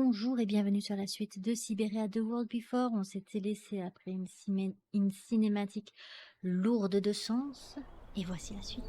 Bonjour et bienvenue sur la suite de Siberia The World Before. On s'était laissé après une cinématique lourde de sens. Et voici la suite.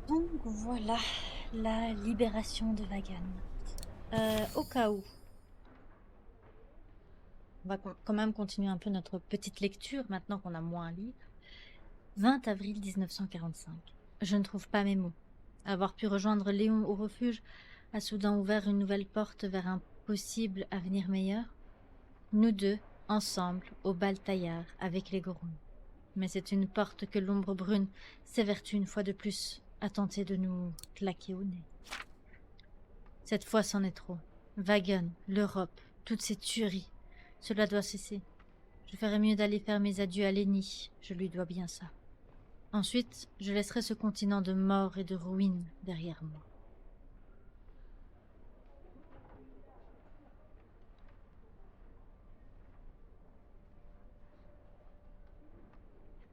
Donc voilà, la libération de Vagan. Au cas où, on va quand même continuer un peu notre petite lecture maintenant qu'on a moins à lire. 20 avril 1945. Je ne trouve pas mes mots. Avoir pu rejoindre Léon au refuge a soudain ouvert une nouvelle porte vers un possible avenir meilleur. Nous deux, ensemble, au bal Taillard, avec les Gorons. Mais c'est une porte que l'ombre brune s'évertue une fois de plus à tenter de nous claquer au nez. Cette fois, c'en est trop. Wagon, l'Europe, toutes ces tueries. Cela doit cesser. Je ferais mieux d'aller faire mes adieux à Lenny. Je lui dois bien ça. Ensuite, je laisserai ce continent de mort et de ruines derrière moi.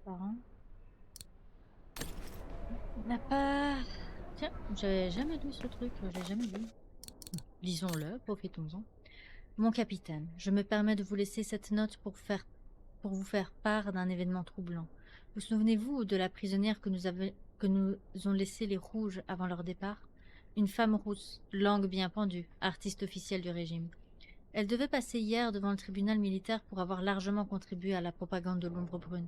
Parents. On n'a pas... Tiens, j'ai jamais lu ce truc, j'ai jamais lu. Lisons-le, profitons-en. Mon capitaine, je me permets de vous laisser cette note pour vous faire part d'un événement troublant. Vous souvenez-vous de la prisonnière que nous ont laissé les Rouges avant leur départ? Une femme rousse, langue bien pendue, artiste officielle du régime. Elle devait passer hier devant le tribunal militaire pour avoir largement contribué à la propagande de l'ombre brune.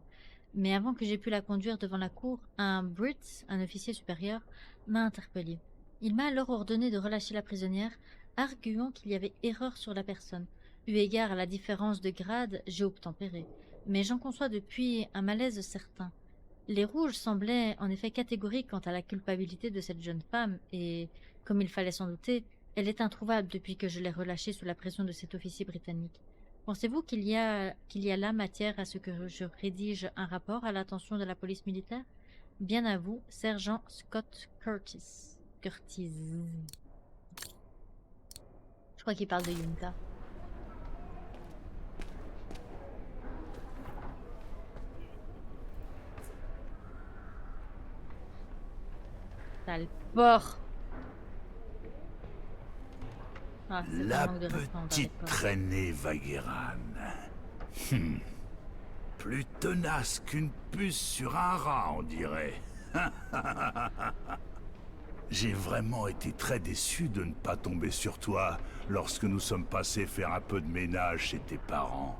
Mais avant que j'aie pu la conduire devant la cour, un Brit, un officier supérieur, m'a interpellé. Il m'a alors ordonné de relâcher la prisonnière, arguant qu'il y avait erreur sur la personne. Eu égard à la différence de grade, j'ai obtempéré. Mais j'en conçois depuis un malaise certain. Les Rouges semblaient en effet catégoriques quant à la culpabilité de cette jeune femme, et, comme il fallait s'en douter, elle est introuvable depuis que je l'ai relâchée sous la pression de cet officier britannique. Pensez-vous qu'il y a là matière à ce que je rédige un rapport à l'attention de la police militaire? Bien à vous, sergent Scott Curtis. Curtis. Je crois qu'il parle de Yunta. Sale porc. Ah, c'est un La manque de respect envers les petite corps. traînée Vagueran. Plus tenace qu'une puce sur un rat, on dirait. J'ai vraiment été très déçu de ne pas tomber sur toi lorsque nous sommes passés faire un peu de ménage chez tes parents.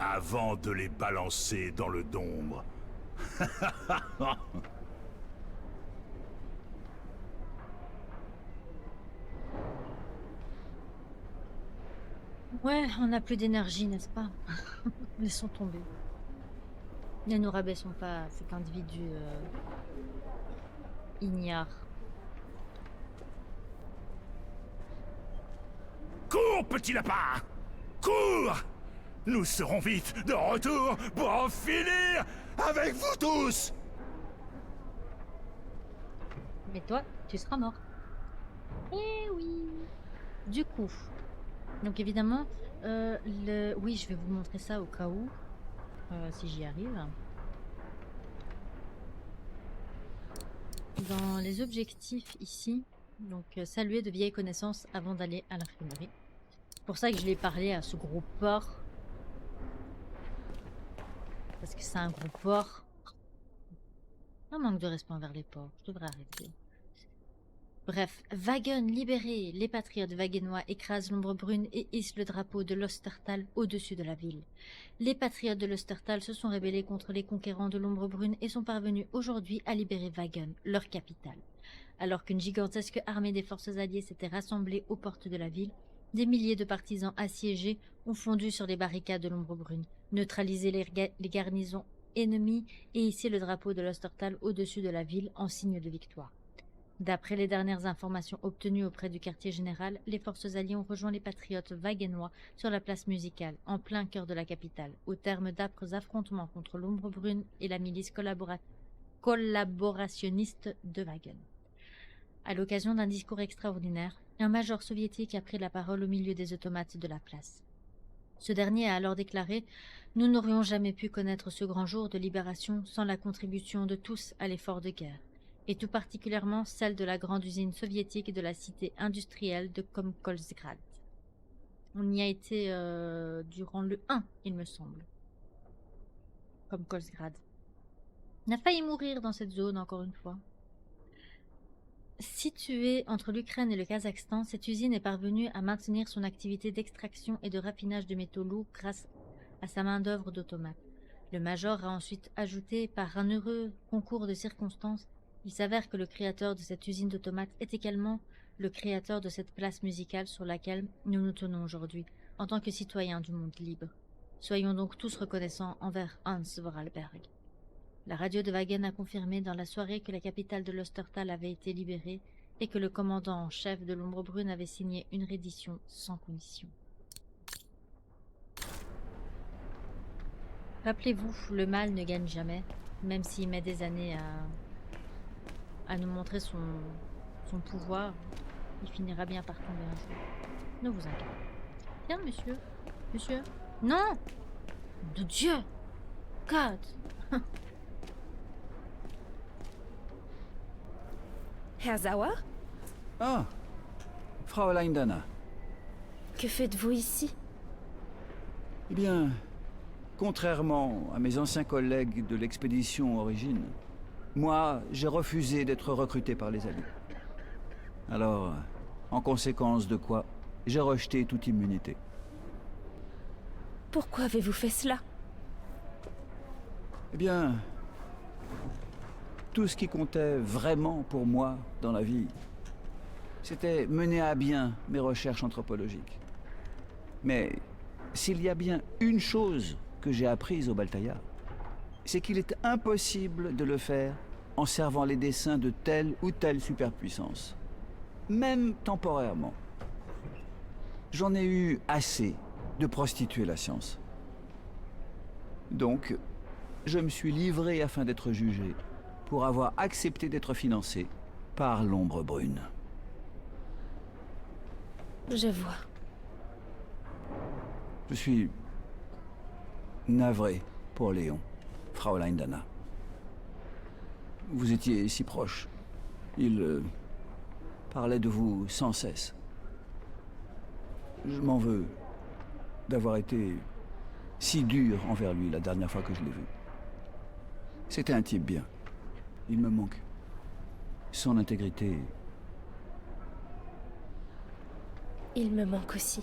Avant de les balancer dans le dombre. Ouais, on n'a plus d'énergie, n'est-ce pas? Laissons tomber. Ne nous rabaissons pas à cet individu ignare. Cours, petit lapin! Cours! Nous serons vite de retour pour en finir avec vous tous! Mais toi, tu seras mort. Eh oui. Du coup, donc évidemment, oui, je vais vous montrer ça au cas où, si j'y arrive. Dans les objectifs ici, donc saluer de vieilles connaissances avant d'aller à l'infirmerie. C'est pour ça que je l'ai parlé à ce gros porc. Parce que c'est un gros porc. Un manque de respect envers les pauvres. Je devrais arrêter. Bref, Wagen libéré, les patriotes wagennois écrasent l'ombre brune et hissent le drapeau de l'Ostertal au-dessus de la ville. Les patriotes de l'Ostertal se sont rébellés contre les conquérants de l'ombre brune et sont parvenus aujourd'hui à libérer Wagen, leur capitale. Alors qu'une gigantesque armée des forces alliées s'était rassemblée aux portes de la ville, des milliers de partisans assiégés ont fondu sur les barricades de l'ombre brune, neutralisé les garnisons ennemies et hissé le drapeau de l'Ostertal au-dessus de la ville en signe de victoire. D'après les dernières informations obtenues auprès du quartier général, les forces alliées ont rejoint les patriotes wagennois sur la place musicale, en plein cœur de la capitale, au terme d'âpres affrontements contre l'ombre brune et la milice collaborationniste de Wagen. À l'occasion d'un discours extraordinaire, un major soviétique a pris la parole au milieu des automates de la place. Ce dernier a alors déclaré « Nous n'aurions jamais pu connaître ce grand jour de libération sans la contribution de tous à l'effort de guerre, et tout particulièrement celle de la grande usine soviétique de la cité industrielle de Komkolzgrad. » On y a été durant le 1, il me semble. Komkolzgrad. On a failli mourir dans cette zone, encore une fois. Située entre l'Ukraine et le Kazakhstan, cette usine est parvenue à maintenir son activité d'extraction et de raffinage de métaux lourds grâce à sa main-d'œuvre d'automate. Le major a ensuite ajouté, par un heureux concours de circonstances, il s'avère que le créateur de cette usine d'automates est également le créateur de cette place musicale sur laquelle nous nous tenons aujourd'hui, en tant que citoyens du monde libre. Soyons donc tous reconnaissants envers Hans Vorarlberg. La radio de Wagen a confirmé dans la soirée que la capitale de l'Ostertal avait été libérée et que le commandant en chef de l'ombre brune avait signé une reddition sans condition. Rappelez-vous, le mal ne gagne jamais, même s'il met des années à nous montrer son pouvoir, il finira bien par tomber un jour. Ne vous inquiétez pas. Tiens, monsieur. Monsieur. Non! De Dieu! God! Herr Sauer? Ah, Fräulein Dana. Que faites-vous ici? Eh bien, contrairement à mes anciens collègues de l'expédition Origine, moi, j'ai refusé d'être recruté par les Alliés. Alors, en conséquence de quoi, j'ai rejeté toute immunité. Pourquoi avez-vous fait cela? Eh bien, tout ce qui comptait vraiment pour moi dans la vie, c'était mener à bien mes recherches anthropologiques. Mais s'il y a bien une chose que j'ai apprise au Baltaïa, c'est qu'il est impossible de le faire en servant les desseins de telle ou telle superpuissance, même temporairement. J'en ai eu assez de prostituer la science. Donc, je me suis livré afin d'être jugé pour avoir accepté d'être financé par l'ombre brune. Je vois. Je suis navré pour Léon, Fräulein Dana. Vous étiez si proche. Il parlait de vous sans cesse. Je m'en veux d'avoir été si dur envers lui la dernière fois que je l'ai vu. C'était un type bien. Il me manque. Son intégrité. Il me manque aussi.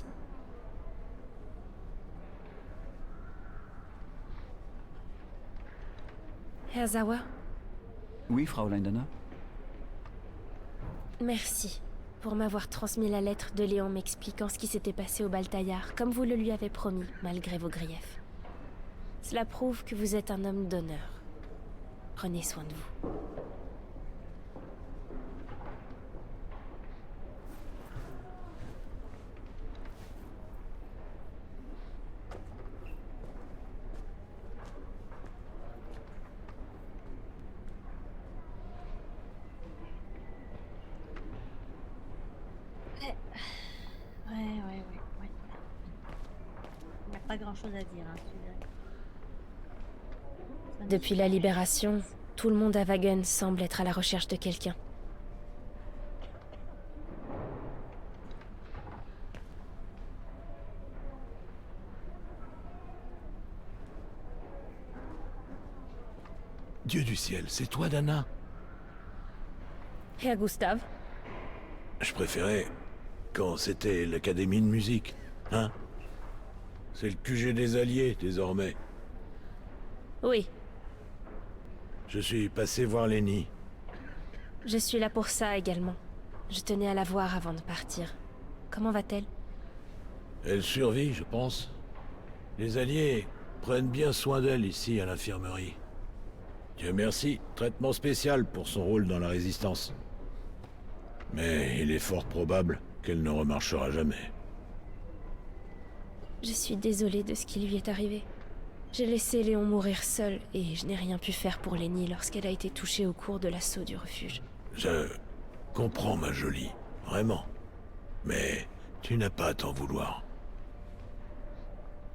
Herr Sauer, Oui, Fräulein Dana? merci pour m'avoir transmis la lettre de Léon m'expliquant ce qui s'était passé au Baltaillard, comme vous le lui avez promis, malgré vos griefs. Cela prouve que vous êtes un homme d'honneur. Prenez soin de vous. Ouais. Il n'y a pas grand-chose à dire, hein, celui-là. Ça ne Depuis suffit la pas. libération, tout le monde à Wagen semble être à la recherche de quelqu'un. Dieu du ciel, c'est toi, Dana? Herr Gustav? Je préférais quand c'était l'Académie de musique, hein? C'est le QG des Alliés, désormais. Oui, Je suis passé voir Lenny. je suis là pour ça également. Je tenais à la voir avant de partir. Comment va-t-elle? Elle survit, je pense. Les Alliés prennent bien soin d'elle ici, à l'infirmerie. Dieu merci, traitement spécial pour son rôle dans la Résistance. Mais il est fort probable qu'elle ne remarchera jamais. Je suis désolée de ce qui lui est arrivé. J'ai laissé Léon mourir seul et je n'ai rien pu faire pour Lenny lorsqu'elle a été touchée au cours de l'assaut du refuge. Je comprends, ma jolie, vraiment. Mais tu n'as pas à t'en vouloir.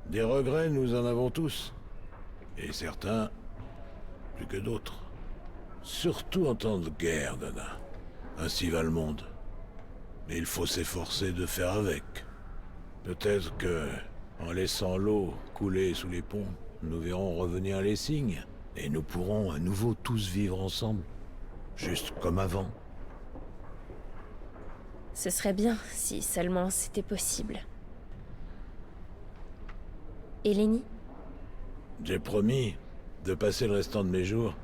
Des regrets, nous en avons tous. Et certains, plus que d'autres. Surtout en temps de guerre, Dana. Ainsi va le monde. Mais il faut s'efforcer de faire avec. Peut-être que, en laissant l'eau couler sous les ponts, nous verrons revenir les signes, et nous pourrons à nouveau tous vivre ensemble. Juste comme avant. Ce serait bien si seulement c'était possible. Et Lenny? J'ai promis de passer le restant de mes jours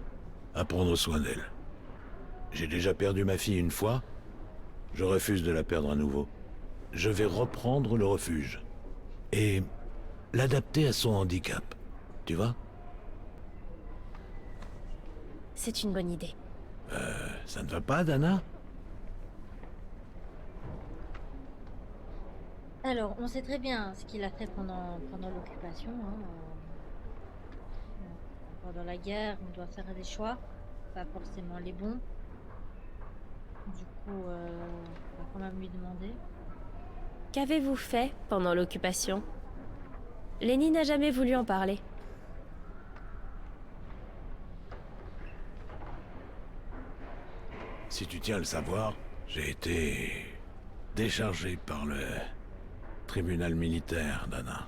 à prendre soin d'elle. J'ai déjà perdu ma fille une fois. Je refuse de la perdre à nouveau. Je vais reprendre le refuge. Et l'adapter à son handicap. Tu vois? C'est une bonne idée. Ça ne va pas, Dana? Alors, on sait très bien ce qu'il a fait pendant l'occupation. Hein. Pendant la guerre, on doit faire des choix, pas forcément les bons. Du coup, on va quand même lui demander. Qu'avez-vous fait pendant l'occupation? Lenny n'a jamais voulu en parler. Si tu tiens à le savoir, j'ai été déchargé par le tribunal militaire, Dana.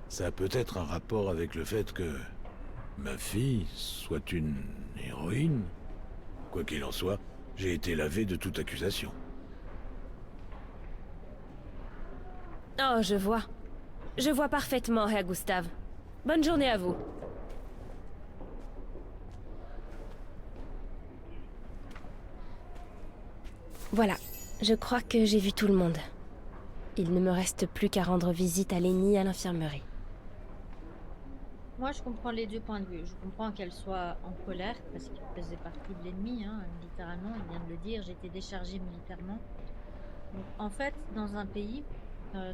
Ça a peut-être un rapport avec le fait que ma fille soit une héroïne. Quoi qu'il en soit, j'ai été lavé de toute accusation. Oh, je vois. Je vois parfaitement, Herr Gustav. Bonne journée à vous. Voilà, je crois que j'ai vu tout le monde. Il ne me reste plus qu'à rendre visite à Lenny à l'infirmerie. Moi, je comprends les deux points de vue. Je comprends qu'elle soit en colère parce qu'il faisait partie de l'ennemi, hein, littéralement. Il vient de le dire, j'ai été déchargée militairement. Donc, en fait, dans un pays,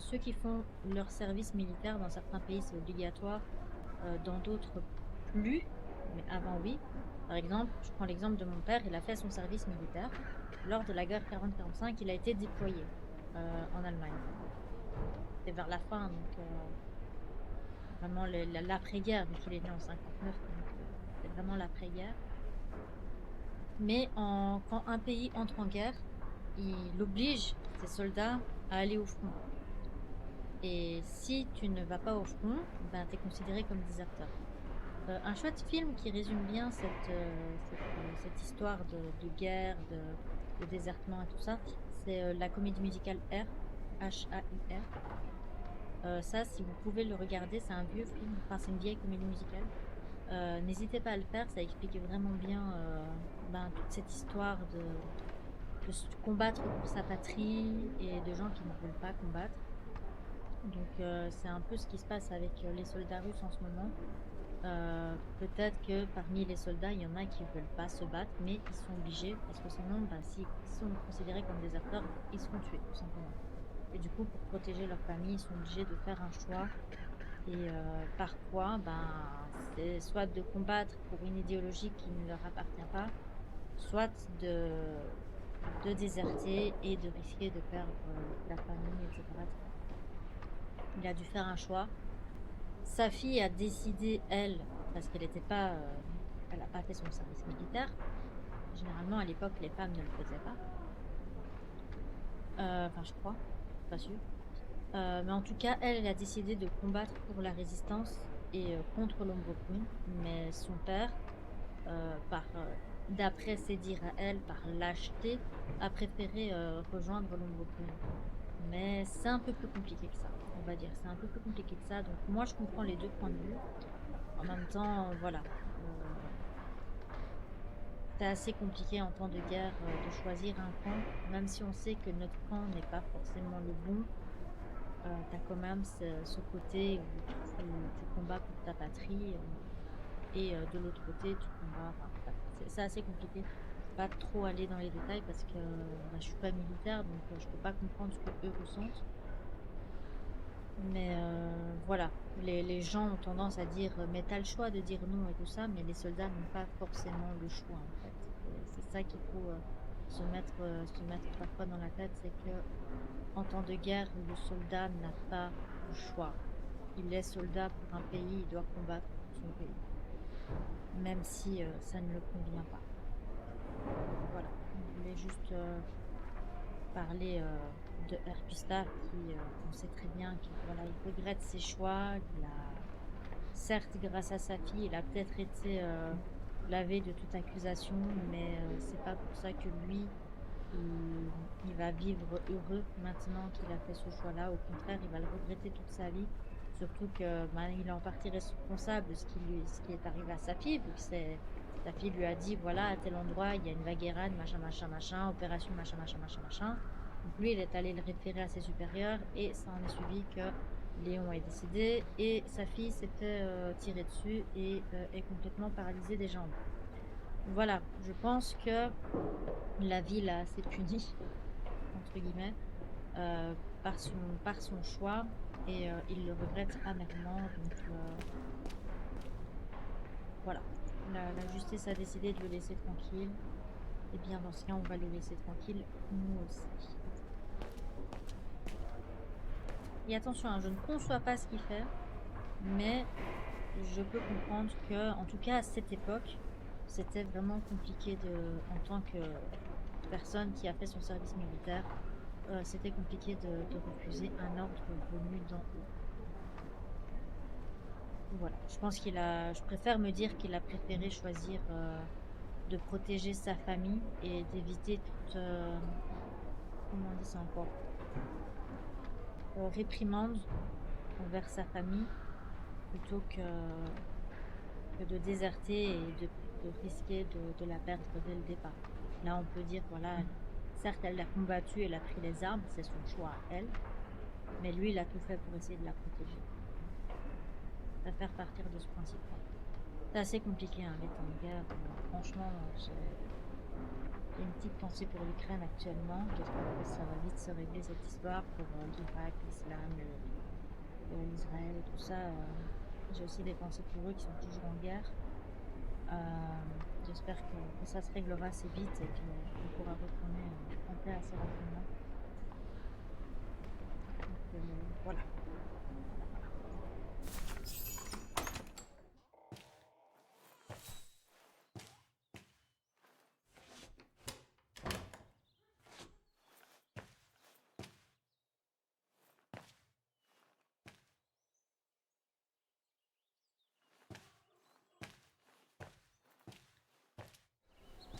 ceux qui font leur service militaire, dans certains pays, c'est obligatoire, dans d'autres, plus. Mais avant, oui. Par exemple, je prends l'exemple de mon père, il a fait son service militaire. Lors de la guerre 40-45, il a été déployé en Allemagne. C'est vers la fin, donc vraiment l'après-guerre, vu qu'il est né en 59, donc c'est vraiment l'après-guerre. Mais quand un pays entre en guerre, il oblige ses soldats à aller au front. Et si tu ne vas pas au front, ben, tu es considéré comme déserteur. Un chouette film qui résume bien cette histoire de guerre, de désertement et tout ça, c'est la comédie musicale R, H-A-I-R. Ça, si vous pouvez le regarder, c'est un vieux film, enfin c'est une vieille comédie musicale. N'hésitez pas à le faire, ça explique vraiment bien toute cette histoire de se combattre pour sa patrie et de gens qui ne veulent pas combattre. Donc c'est un peu ce qui se passe avec les soldats russes en ce moment. Peut-être que parmi les soldats, il y en a qui ne veulent pas se battre, mais ils sont obligés, parce que sinon, s'ils sont considérés comme déserteurs, ils seront tués, tout simplement. Et du coup, pour protéger leur famille, ils sont obligés de faire un choix. Et parfois, c'est soit de combattre pour une idéologie qui ne leur appartient pas, soit de déserter et de risquer de perdre la famille, etc. Il a dû faire un choix. Sa fille a décidé, elle, parce qu'elle n'était pas, elle n'a pas fait son service militaire. Généralement, à l'époque, les femmes ne le faisaient pas. Enfin, je crois, pas sûr. Mais en tout cas, elle a décidé de combattre pour la résistance et contre l'Ombre Brune. Mais son père d'après ses dires à elle, par lâcheté, a préféré rejoindre l'ombre brune. Mais c'est un peu plus compliqué que ça, on va dire. C'est un peu plus compliqué que ça. Donc moi, je comprends les deux points de vue. En même temps, voilà. C'est assez compliqué en temps de guerre de choisir un camp, même si on sait que notre camp n'est pas forcément le bon. T'as quand même ce côté où tu combats pour ta patrie et de l'autre côté tu combats. Enfin, voilà. C'est assez compliqué. Je vais pas trop aller dans les détails parce que je suis pas militaire donc je peux pas comprendre ce que eux ressentent. Mais voilà, les gens ont tendance à dire mais t'as le choix de dire non et tout ça, mais les soldats n'ont pas forcément le choix en fait. C'est ça qu'il faut se mettre parfois dans la tête, c'est que en temps de guerre, le soldat n'a pas le choix. Il est soldat pour un pays, il doit combattre pour son pays, même si ça ne le convient pas. Voilà, on voulait juste parler de Herpustar qui, on sait très bien qu'il voilà, il regrette ses choix. Il a, certes, grâce à sa fille, il a peut-être été lavé de toute accusation, mais c'est pas pour ça que lui, il va vivre heureux maintenant qu'il a fait ce choix-là. Au contraire, il va le regretter toute sa vie. Surtout que il est en partie responsable de ce qui est arrivé à sa fille, vu que sa fille lui a dit voilà, à tel endroit, il y a une vaguerade, machin, machin, machin, opération, machin, machin, machin, machin. Donc lui, il est allé le référer à ses supérieurs et ça en est suivi que Léon est décédé et sa fille s'est fait tirer dessus et est complètement paralysée des jambes. Voilà, je pense que la vie l'a assez puni, entre guillemets, par son choix et il le regrette amèrement. Donc voilà, la justice a décidé de le laisser tranquille. Et bien dans ce cas, on va le laisser tranquille, nous aussi. Et attention, hein, je ne conçois pas ce qu'il fait, mais je peux comprendre que, en tout cas à cette époque, c'était vraiment compliqué en tant que personne qui a fait son service militaire, c'était compliqué de refuser un ordre venu d'en haut. Voilà, je pense je préfère me dire qu'il a préféré choisir de protéger sa famille et d'éviter toute, comment on dit ça encore, réprimande envers sa famille plutôt que de déserter et de risquer de la perdre dès le départ. Là, on peut dire, voilà, certes, elle l'a combattu, elle a pris les armes, c'est son choix à elle, mais lui, il a tout fait pour essayer de la protéger. Je préfère partir de ce principe-là. C'est assez compliqué, hein, les temps de guerre. Franchement, j'ai une petite pensée pour l'Ukraine actuellement. J'espère que ça va vite se régler cette histoire pour l'Irak, l'Islam, l'Israël et tout ça. J'ai aussi des pensées pour eux qui sont toujours en guerre. J'espère que ça se réglera assez vite et qu'on pourra retourner en paix assez rapidement. Donc, voilà.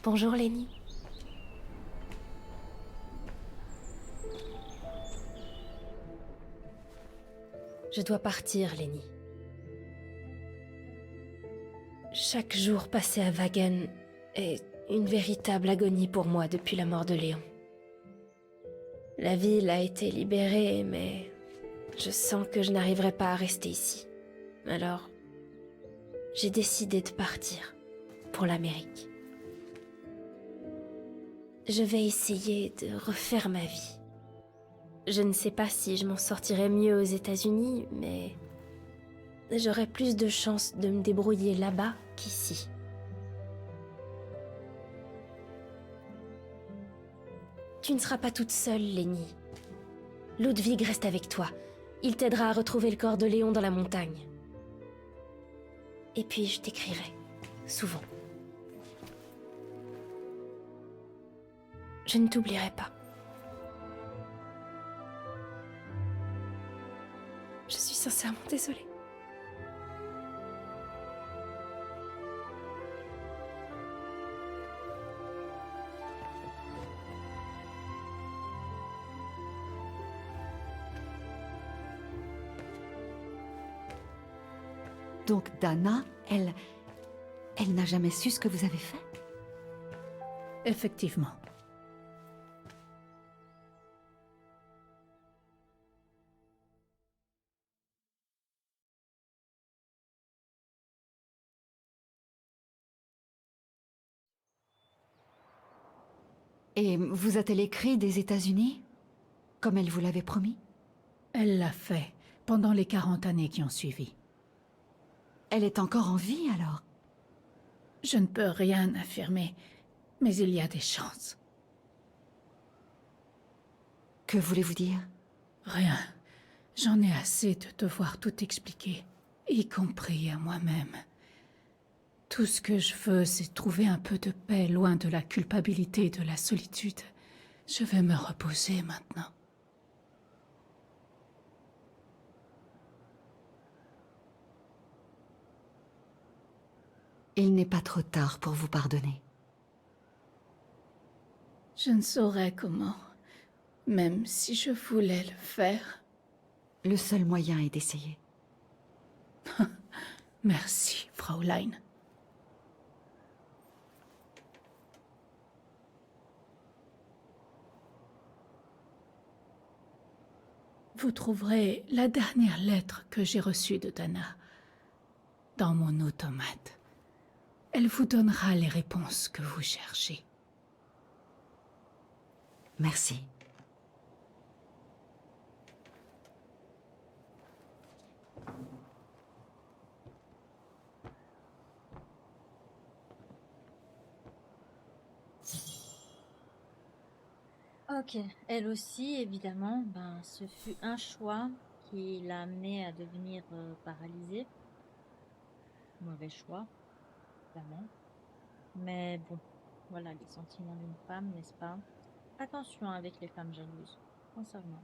Bonjour Lenny. Je dois partir, Lenny. Chaque jour passé à Wagen est une véritable agonie pour moi depuis la mort de Léon. La ville a été libérée, mais je sens que je n'arriverai pas à rester ici. Alors, j'ai décidé de partir pour l'Amérique. Je vais essayer de refaire ma vie. Je ne sais pas si je m'en sortirai mieux aux États-Unis, mais j'aurai plus de chances de me débrouiller là-bas qu'ici. Tu ne seras pas toute seule, Lenny. Ludwig reste avec toi. Il t'aidera à retrouver le corps de Léon dans la montagne. Et puis je t'écrirai, souvent. Je ne t'oublierai pas. Je suis sincèrement désolée. Donc Dana, elle n'a jamais su ce que vous avez fait? Effectivement. Et vous a-t-elle écrit des États-Unis? Comme elle vous l'avait promis? Elle l'a fait pendant les 40 années qui ont suivi. Elle est encore en vie, alors? Je ne peux rien affirmer, mais il y a des chances. Que voulez-vous dire? Rien. J'en ai assez de devoir tout expliquer, y compris à moi-même. Tout ce que je veux, c'est trouver un peu de paix loin de la culpabilité et de la solitude. Je vais me reposer maintenant. Il n'est pas trop tard pour vous pardonner. Je ne saurais comment, même si je voulais le faire. Le seul moyen est d'essayer. Merci, Fraulein. Vous trouverez la dernière lettre que j'ai reçue de Dana dans mon automate. Elle vous donnera les réponses que vous cherchez. Merci. Ok, elle aussi, évidemment, ben, ce fut un choix qui l'a amenée à devenir paralysée. Mauvais choix, clairement. Mais bon, voilà les sentiments d'une femme, n'est-ce pas? Attention avec les femmes jalouses, sincèrement.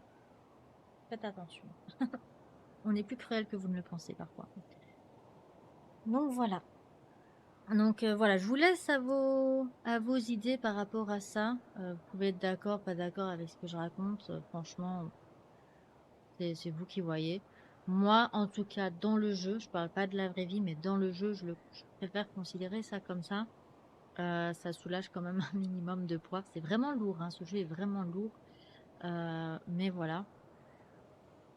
Faites attention. On est plus cruel que vous ne le pensez parfois. Donc voilà. Donc voilà, je vous laisse à vos idées par rapport à ça. Vous pouvez être d'accord, pas d'accord avec ce que je raconte. Franchement, c'est vous qui voyez. Moi, en tout cas, dans le jeu, je parle pas de la vraie vie, mais dans le jeu, je préfère considérer ça comme ça. Ça soulage quand même un minimum de poids. C'est vraiment lourd, hein, ce jeu est vraiment lourd. Mais voilà.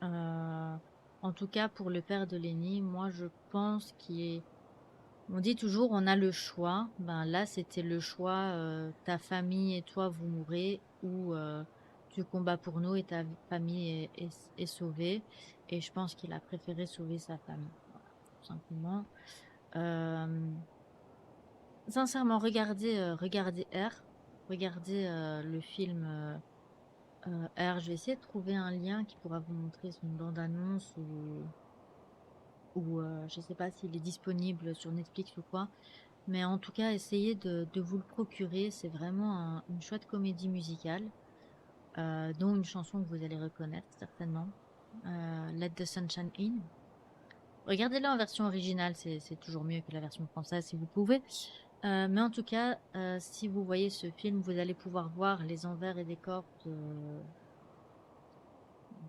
En tout cas, pour le père de Lenny, moi, je pense qu'il est... On dit toujours, on a le choix. Ben là, c'était le choix. Ta famille et toi, vous mourrez, ou tu combats pour nous et ta famille est sauvée. Et je pense qu'il a préféré sauver sa famille. Voilà, tout simplement. Sincèrement, regardez R. Regardez le film R. Je vais essayer de trouver un lien qui pourra vous montrer une bande-annonce ou je sais pas s'il est disponible sur Netflix ou quoi. Mais en tout cas, essayez de vous le procurer. C'est vraiment une chouette comédie musicale, dont une chanson que vous allez reconnaître certainement. Let the Sunshine In. Regardez-la en version originale, c'est toujours mieux que la version française si vous pouvez. Mais en tout cas, si vous voyez ce film, vous allez pouvoir voir les envers et décors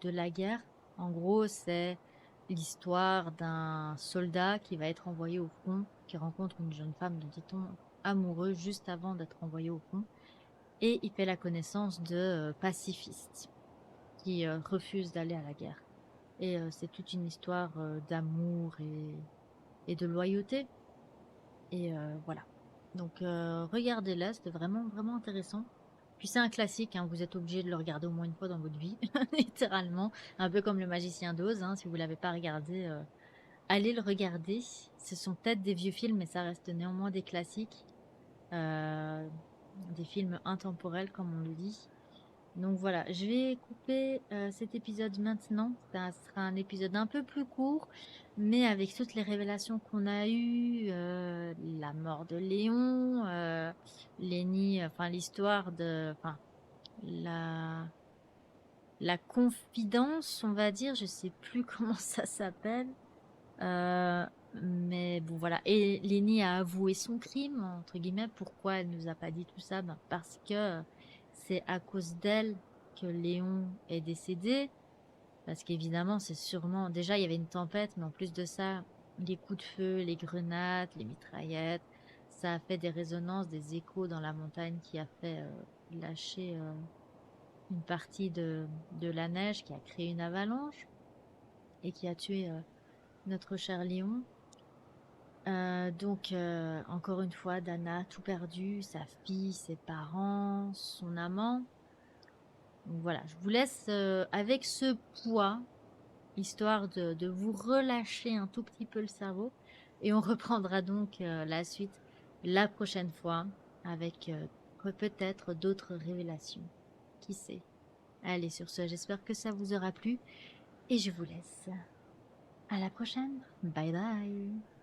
de la guerre. En gros, c'est l'histoire d'un soldat qui va être envoyé au front, qui rencontre une jeune femme dont il tombe amoureux juste avant d'être envoyé au front. Et il fait la connaissance de pacifistes qui refusent d'aller à la guerre. Et c'est toute une histoire d'amour et de loyauté. Et voilà. Donc regardez-la, c'était vraiment, vraiment intéressant. Puis c'est un classique, hein, vous êtes obligé de le regarder au moins une fois dans votre vie, littéralement. Un peu comme Le Magicien d'Oz, hein, si vous ne l'avez pas regardé, allez le regarder. Ce sont peut-être des vieux films, mais ça reste néanmoins des classiques. Des films intemporels, comme on le dit. Donc voilà, je vais couper cet épisode maintenant. Ça sera un épisode un peu plus court, mais avec toutes les révélations qu'on a eues, la mort de Léon, Lenny, enfin l'histoire de, enfin la confidence, on va dire, je sais plus comment ça s'appelle, mais bon voilà. Et Lenny a avoué son crime entre guillemets. Pourquoi elle nous a pas dit tout ça? Ben, parce que c'est à cause d'elle que Léon est décédé. Parce qu'évidemment, c'est sûrement... Déjà, il y avait une tempête, mais en plus de ça, les coups de feu, les grenades, les mitraillettes. Ça a fait des résonances, des échos dans la montagne qui a fait lâcher une partie de la neige, qui a créé une avalanche et qui a tué notre cher Léon. Donc, encore une fois, Dana, tout perdu, sa fille, ses parents, son amant. Donc voilà, je vous laisse avec ce poids, histoire de vous relâcher un tout petit peu le cerveau. Et on reprendra donc la suite la prochaine fois avec peut-être d'autres révélations. Qui sait? Allez, sur ce, j'espère que ça vous aura plu. Et je vous laisse. À la prochaine. Bye bye.